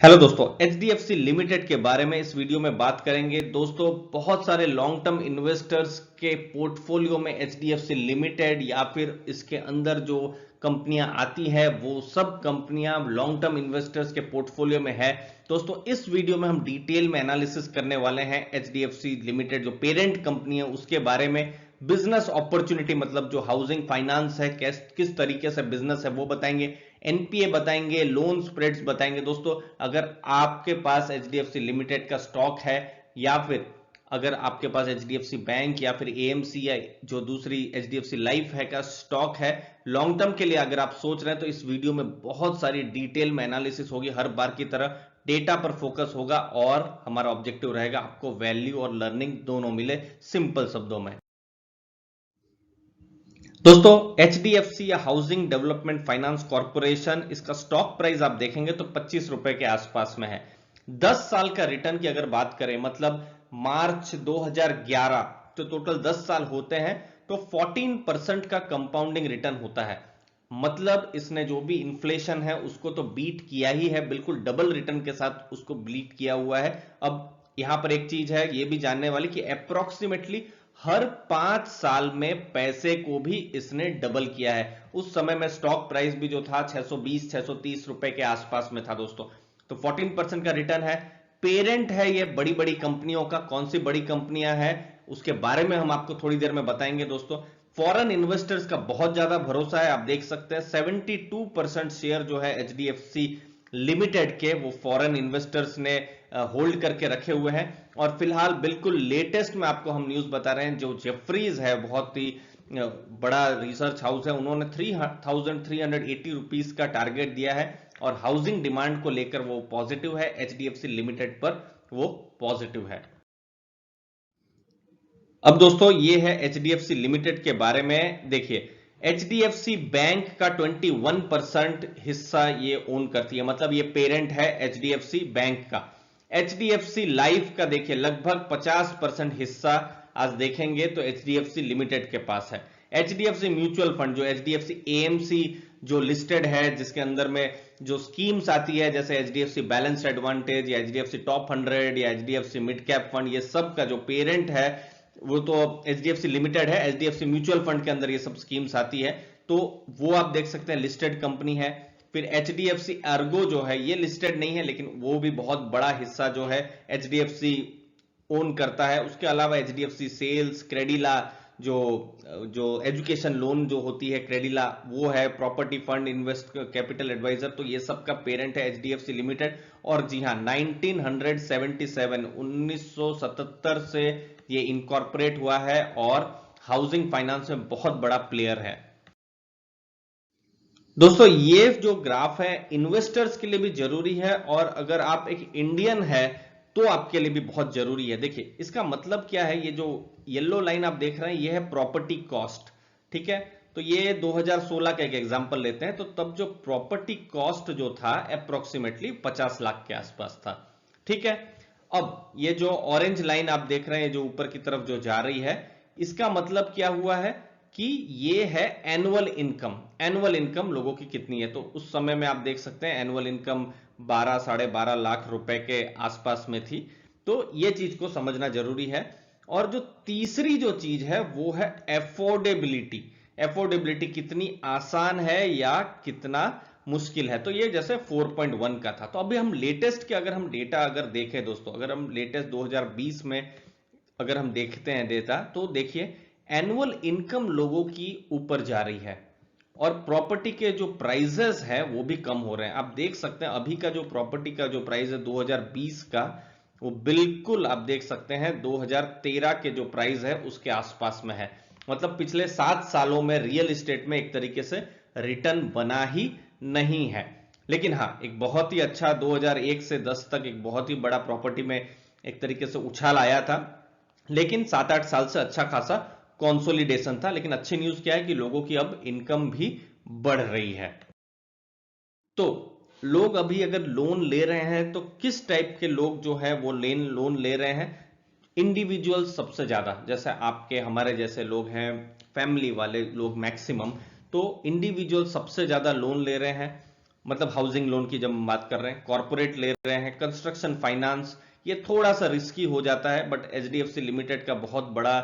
Hello दोस्तों, HDFC limited के बारे में इस वीडियो में बात करेंगे। दोस्तों, बहुत सारे लॉन्ग टर्म इन्वेस्टर्स के पोर्टफोलियो में एचडीएफसी लिमिटेड या फिर इसके अंदर जो कंपनियां आती है वो सब कंपनियां लॉन्ग टर्म इन्वेस्टर्स के पोर्टफोलियो में है। दोस्तों, इस वीडियो में हम डिटेल में एनालिसिस करने वाले हैं एचडीएफसी लिमिटेड जो पेरेंट कंपनी है उसके बारे में। बिजनेस अपॉर्चुनिटी मतलब जो हाउसिंग फाइनेंस है किस तरीके से बिजनेस है वो बताएंगे, एनपीए बताएंगे, लोन स्प्रेड्स बताएंगे। दोस्तों, अगर आपके पास एचडीएफसी लिमिटेड का स्टॉक है या फिर अगर आपके पास एचडीएफसी बैंक या फिर एएमसी या जो दूसरी एचडीएफसी लाइफ है का स्टॉक है, लॉन्ग टर्म के लिए अगर आप सोच रहे हैं तो इस वीडियो में बहुत सारी डिटेल में एनालिसिस होगी। हर बार की तरह डेटा पर फोकस होगा और हमारा ऑब्जेक्टिव रहेगा आपको वैल्यू और लर्निंग दोनों मिले सिंपल शब्दों में। दोस्तों, एचडीएफसी या हाउसिंग डेवलपमेंट फाइनेंस कॉर्पोरेशन, इसका स्टॉक प्राइस आप देखेंगे तो 25 रुपए के आसपास में है। 10 साल का रिटर्न की अगर बात करें, मतलब मार्च 2011, तो टोटल 10 साल होते हैं तो 14% का कंपाउंडिंग रिटर्न होता है। मतलब इसने जो भी इन्फ्लेशन है उसको तो बीट किया ही है, बिल्कुल डबल रिटर्न के साथ उसको बीट किया हुआ है। अब यहां पर एक चीज है ये भी जानने वाली कि अप्रोक्सीमेटली हर 5 साल में पैसे को भी इसने डबल किया है। उस समय में स्टॉक प्राइस भी जो था 620 630 रुपए के आसपास में था दोस्तों। तो 14% का रिटर्न है। पेरेंट है ये बड़ी बड़ी कंपनियों का। कौन सी बड़ी कंपनियां हैं उसके बारे में हम आपको थोड़ी देर में बताएंगे। दोस्तों, फॉरेन इन्वेस्टर्स का बहुत ज्यादा भरोसा है। आप देख सकते हैं 72% शेयर जो है एचडीएफसी लिमिटेड के वो फॉरेन इन्वेस्टर्स ने होल्ड करके रखे हुए हैं। और फिलहाल बिल्कुल लेटेस्ट में आपको हम न्यूज बता रहे हैं, जो जेफरीज है बहुत ही बड़ा रिसर्च हाउस है, उन्होंने 3380 रुपीस का टारगेट दिया है और हाउसिंग डिमांड को लेकर वो पॉजिटिव है। एचडीएफसी लिमिटेड पर वो पॉजिटिव है। अब दोस्तों, ये है एचडीएफसी लिमिटेड के बारे में। देखिए, एचडीएफसी बैंक का 21% हिस्सा ये ओन करती है, मतलब ये पेरेंट है एचडीएफसी बैंक का। एचडीएफसी लाइफ का देखिए लगभग 50% हिस्सा आज देखेंगे तो एचडीएफसी लिमिटेड के पास है। एचडीएफसी म्यूचुअल फंड जो एचडीएफसी एएमसी जो लिस्टेड है, जिसके अंदर में जो स्कीम्स आती है जैसे एचडीएफसी बैलेंस्ड एडवांटेज या एचडीएफसी टॉप 100 या एचडीएफसी मिड कैप फंड, ये सब का जो पेरेंट है वो तो एचडीएफसी लिमिटेड है। एचडीएफसी म्यूचुअल फंड के अंदर ये सब स्कीम्स आती है, तो वो आप देख सकते हैं लिस्टेड कंपनी है। फिर एचडीएफसी अर्गो जो है ये लिस्टेड नहीं है, लेकिन वो भी बहुत बड़ा हिस्सा जो है एचडीएफसी ओन करता है। उसके अलावा एचडीएफसी सेल्स, क्रेडिला जो जो एजुकेशन लोन जो होती है क्रेडिला, वो है property fund, invest capital advisor, तो ये सब का पेरेंट है एचडीएफसी लिमिटेड। और जी हाँ, 1977 से ये इनकॉर्पोरेट हुआ है और हाउसिंग फाइनेंस में बहुत बड़ा प्लेयर है। दोस्तों, ये जो ग्राफ है इन्वेस्टर्स के लिए भी जरूरी है और अगर आप एक इंडियन है तो आपके लिए भी बहुत जरूरी है। देखिए, इसका मतलब क्या है, ये जो येलो लाइन आप देख रहे हैं ये है प्रॉपर्टी कॉस्ट। ठीक है, तो ये 2016 का एक एग्जांपल लेते हैं, तो तब जो प्रॉपर्टी कॉस्ट जो था अप्रोक्सीमेटली 50 लाख के आसपास था। ठीक है, अब ये जो ऑरेंज लाइन आप देख रहे हैं जो ऊपर की तरफ जो जा रही है, इसका मतलब क्या हुआ है कि ये है एनुअल इनकम। एनुअल इनकम लोगों की कितनी है, तो उस समय में आप देख सकते हैं एनुअल इनकम 12 साढ़े 12 लाख रुपए के आसपास में थी। तो ये चीज को समझना जरूरी है। और जो तीसरी जो चीज है वो है एफोर्डेबिलिटी। एफोर्डेबिलिटी कितनी आसान है या कितना मुश्किल है, तो ये जैसे 4.1 का था। तो अभी हम लेटेस्ट के अगर हम डेटा अगर देखें दोस्तों, अगर हम लेटेस्ट 2020 में अगर हम देखते हैं डेटा, तो देखिए एनुअल इनकम लोगों की ऊपर जा रही है और प्रॉपर्टी के जो प्राइजेस है वो भी कम हो रहे हैं। आप देख सकते हैं अभी का जो प्रॉपर्टी का जो प्राइस है 2020 का, वो बिल्कुल आप देख सकते हैं 2013 के जो प्राइस है उसके आसपास में है। मतलब पिछले 7 सालों में रियल एस्टेट में एक तरीके से रिटर्न बना ही नहीं है। लेकिन हाँ, एक बहुत ही अच्छा 2001 से 10 तक एक बहुत ही बड़ा प्रॉपर्टी में एक तरीके से उछाल आया था। लेकिन 7-8 साल से अच्छा खासा कंसोलिडेशन था। लेकिन अच्छी न्यूज क्या है कि लोगों की अब इनकम भी बढ़ रही है। तो लोग अभी अगर लोन ले रहे हैं तो किस टाइप के लोग जो है वो लोन ले रहे हैं। इंडिविजुअल सबसे ज्यादा, जैसे आपके हमारे जैसे लोग हैं, फैमिली वाले लोग मैक्सिमम, तो इंडिविजुअल सबसे ज्यादा लोन ले रहे हैं। मतलब हाउसिंग लोन की जब हम बात कर रहे हैं, कॉर्पोरेट ले रहे हैं, कंस्ट्रक्शन फाइनेंस, ये थोड़ा सा रिस्की हो जाता है, बट एचडीएफसी लिमिटेड का बहुत बड़ा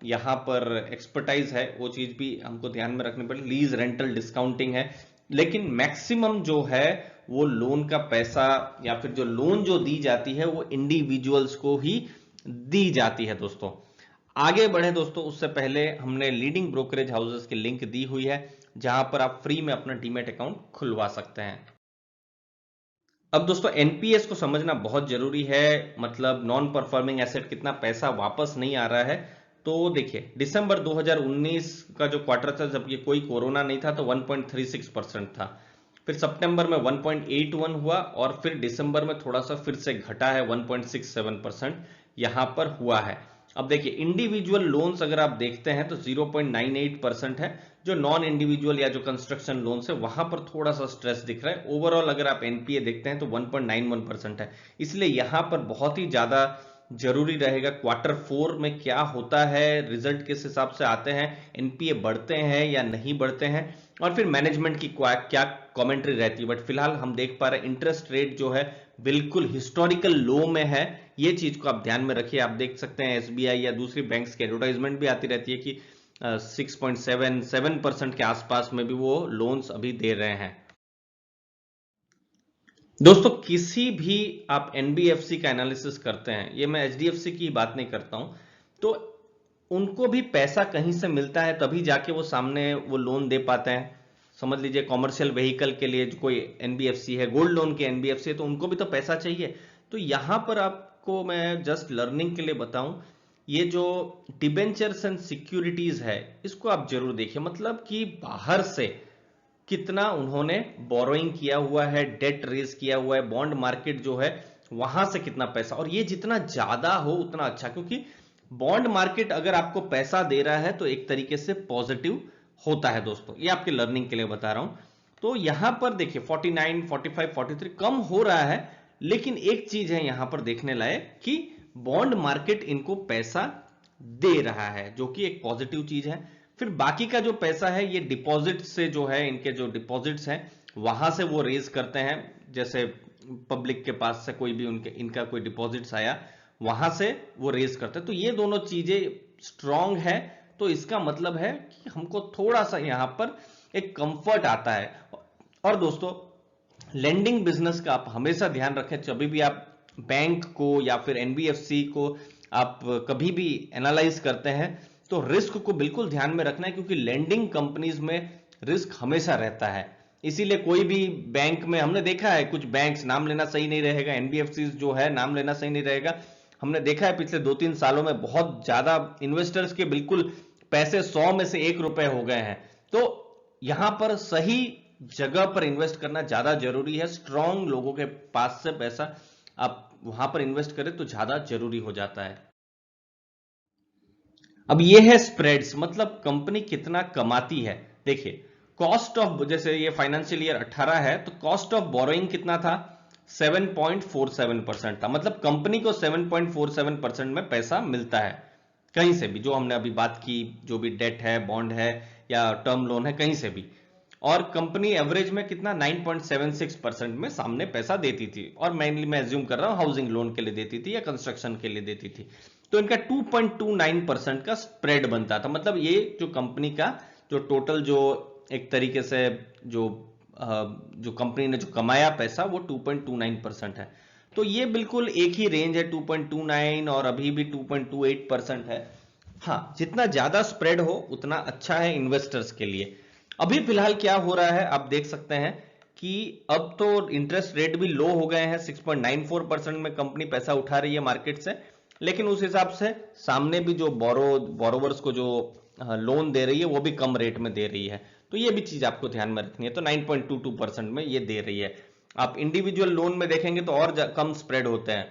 यहाँ पर एक्सपर्टाइज है, वो चीज भी हमको ध्यान में रखनी पड़ेगी। लीज रेंटल डिस्काउंटिंग है, लेकिन मैक्सिमम जो है वो लोन का पैसा या फिर जो लोन जो दी जाती है वो इंडिविजुअल्स को ही दी जाती है। दोस्तों आगे बढ़े दोस्तों, उससे पहले हमने लीडिंग ब्रोकरेज हाउसेस की लिंक दी हुई है, जहां पर आप फ्री में अपना डीमैट अकाउंट खुलवा सकते हैं। अब दोस्तों एनपीएस को समझना बहुत जरूरी है, मतलब नॉन परफॉर्मिंग एसेट, कितना पैसा वापस नहीं आ रहा है। तो देखिए दिसंबर 2019 का जो क्वार्टर था, जब ये कोई कोरोना नहीं था, तो 1.36% था, फिर सितंबर में 1.81 हुआ, और फिर दिसंबर में थोड़ा सा फिर से घटा है, 1.67% यहां पर हुआ है। अब देखिए इंडिविजुअल लोन्स अगर आप देखते हैं तो 0.98% है, जो नॉन इंडिविजुअल या जो कंस्ट्रक्शन लोन्स है वहां पर थोड़ा सा स्ट्रेस दिख रहा है। ओवरऑल अगर आप एनपीए देखते हैं तो 1.91% है, इसलिए यहां पर बहुत ही ज्यादा जरूरी रहेगा क्वार्टर 4 में क्या होता है, रिजल्ट किस हिसाब से आते हैं, एनपीए बढ़ते हैं या नहीं बढ़ते हैं, और फिर मैनेजमेंट की क्या कमेंट्री रहती है। बट फिलहाल हम देख पा रहे हैं इंटरेस्ट रेट जो है बिल्कुल हिस्टोरिकल लो में है, ये चीज को आप ध्यान में रखिए। आप देख सकते हैं एसबीआई या दूसरी बैंक्स की एडवर्टाइजमेंट भी आती रहती है कि 6.77% के आसपास में भी वो लोन्स अभी दे रहे हैं। दोस्तों किसी भी आप एनबीएफसी का एनालिसिस करते हैं, ये मैं एचडीएफसी की बात नहीं करता हूं, तो उनको भी पैसा कहीं से मिलता है, तभी जाके वो सामने वो लोन दे पाते हैं। समझ लीजिए कॉमर्शियल व्हीकल के लिए जो कोई एनबीएफसी है, गोल्ड लोन के एनबीएफसी है, तो उनको भी तो पैसा चाहिए। तो यहां पर आपको मैं जस्ट लर्निंग के लिए बताऊं, ये जो डिबेंचर्स एंड सिक्योरिटीज है, इसको आप जरूर देखिए, मतलब कि बाहर से कितना उन्होंने बोरोइंग किया हुआ है, डेट रेज किया हुआ है, बॉन्ड मार्केट जो है वहां से कितना पैसा, और ये जितना ज्यादा हो उतना अच्छा, क्योंकि बॉन्ड मार्केट अगर आपको पैसा दे रहा है तो एक तरीके से पॉजिटिव होता है। दोस्तों ये आपके लर्निंग के लिए बता रहा हूं। तो यहां पर देखिए 49, 45, 43 कम हो रहा है, लेकिन एक चीज है यहां पर देखने लायक कि बॉन्ड मार्केट इनको पैसा दे रहा है, जो कि एक पॉजिटिव चीज है। फिर बाकी का जो पैसा है ये डिपॉजिट से जो है, इनके जो डिपॉजिट्स हैं वहां से वो रेज करते हैं, जैसे पब्लिक के पास से कोई भी उनके इनका कोई डिपॉजिट्स आया वहां से वो रेज करते हैं। तो ये दोनों चीजें स्ट्रांग है, तो इसका मतलब है कि हमको थोड़ा सा यहां पर एक कंफर्ट आता है। और दोस्तों लेंडिंग बिजनेस का आप हमेशा ध्यान रखें, जब भी आप बैंक को या फिर एनबीएफसी को आप कभी भी एनालाइज करते हैं तो रिस्क को बिल्कुल ध्यान में रखना है, क्योंकि लेंडिंग कंपनीज में रिस्क हमेशा रहता है। इसीलिए कोई भी बैंक में हमने देखा है, कुछ बैंक्स, नाम लेना सही नहीं रहेगा, एनबीएफसी जो है नाम लेना सही नहीं रहेगा, हमने देखा है पिछले 2-3 सालों में बहुत ज्यादा इन्वेस्टर्स के बिल्कुल पैसे 100 में से 1 रुपए हो गए हैं। तो यहां पर सही जगह पर इन्वेस्ट करना ज्यादा जरूरी है, स्ट्रांग लोगों के पास से पैसा आप वहां पर इन्वेस्ट करें तो ज्यादा जरूरी हो जाता है। अब ये है स्प्रेड्स, मतलब कंपनी कितना कमाती है। देखिए कॉस्ट ऑफ, जैसे ये फाइनेंशियल ईयर 18 है तो कॉस्ट ऑफ बोरोइंग कितना था, 7.47% था, मतलब कंपनी को 7.47% में पैसा मिलता है कहीं से भी, जो हमने अभी बात की, जो भी डेट है, बॉन्ड है या टर्म लोन है, कहीं से भी। और कंपनी एवरेज में कितना 9.76% में सामने पैसा देती थी, और मेनली मैं एज्यूम कर रहा हूं हाउसिंग लोन के लिए देती थी या कंस्ट्रक्शन के लिए देती थी। तो इनका 2.29% का स्प्रेड बनता था, मतलब ये जो कंपनी का जो टोटल जो एक तरीके से जो जो कंपनी ने जो कमाया पैसा वो 2.29% है। तो ये बिल्कुल एक ही रेंज है, 2.29 और अभी भी 2.28% है। हाँ, जितना ज्यादा स्प्रेड हो उतना अच्छा है इन्वेस्टर्स के लिए। अभी फिलहाल क्या हो रहा है आप देख सकते हैं कि अब तो इंटरेस्ट रेट भी लो हो गए हैं, 6.94% में कंपनी पैसा उठा रही है मार्केट से, लेकिन उस हिसाब से सामने भी जो बोरोवर्स को जो लोन दे रही है वो भी कम रेट में दे रही है। तो ये भी चीज आपको ध्यान में रखनी है। तो 9.22% में ये दे रही है। आप इंडिविजुअल लोन में देखेंगे तो और कम स्प्रेड होते हैं,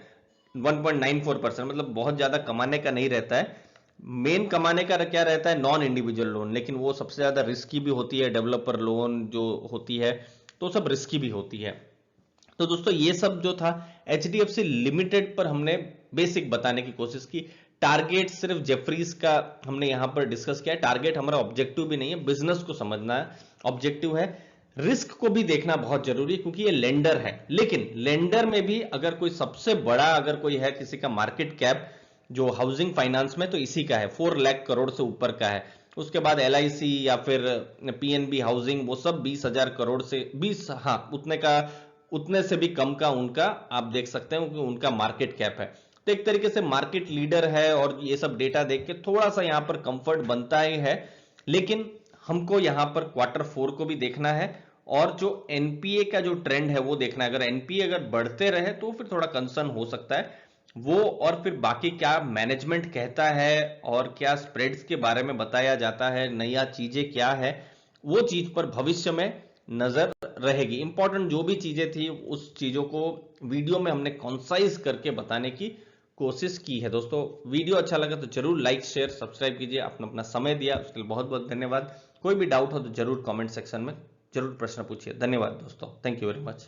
1.94%, मतलब बहुत ज्यादा कमाने का नहीं रहता है। मेन कमाने का क्या रहता है, नॉन इंडिविजुअल लोन, लेकिन वो सबसे ज्यादा रिस्की भी होती है, डेवलपर लोन जो होती है तो सब रिस्की भी होती है। तो दोस्तों ये सब जो था एचडीएफसी लिमिटेड पर हमने बेसिक बताने की कोशिश की। टारगेट सिर्फ जेफरीज का हमने यहां पर डिस्कस किया है, टारगेट हमारा ऑब्जेक्टिव भी नहीं है, बिजनेस को समझना है, ऑब्जेक्टिव है रिस्क को भी देखना बहुत जरूरी है क्योंकि ये लेंडर है, लेकिन लेंडर में भी अगर कोई सबसे बड़ा अगर कोई है किसी का मार्केट कैप जो हाउसिंग फाइनेंस में, तो इसी का है, 4 लाख करोड़ से ऊपर का है। उसके बाद LIC या फिर PNB हाउसिंग, वो सब 20,000 करोड़ से 20, हाँ उतने का, उतने से भी कम का उनका आप देख सकते हैं कि उनका मार्केट कैप है। तो एक तरीके से मार्केट लीडर है और ये सब डेटा देख के थोड़ा सा यहां पर कंफर्ट बनता ही है, लेकिन हमको यहां पर Q4 को भी देखना है और जो NPA का जो ट्रेंड है वो देखना है। अगर NPA अगर बढ़ते रहे तो फिर थोड़ा कंसर्न हो सकता है वो, और फिर बाकी क्या मैनेजमेंट कहता है और क्या स्प्रेड्स के बारे में बताया जाता है, नया चीजें क्या है, वो चीज पर भविष्य में नजर रहेगी। इंपॉर्टेंट जो भी चीजें थी उस चीजों को वीडियो में हमने कॉन्साइज करके बताने की कोशिश की है। दोस्तों वीडियो अच्छा लगा तो जरूर लाइक शेयर सब्सक्राइब कीजिए। आपने अपना समय दिया उसके लिए बहुत बहुत धन्यवाद। कोई भी डाउट हो तो जरूर कमेंट सेक्शन में जरूर प्रश्न पूछिए। धन्यवाद दोस्तों, थैंक यू वेरी मच।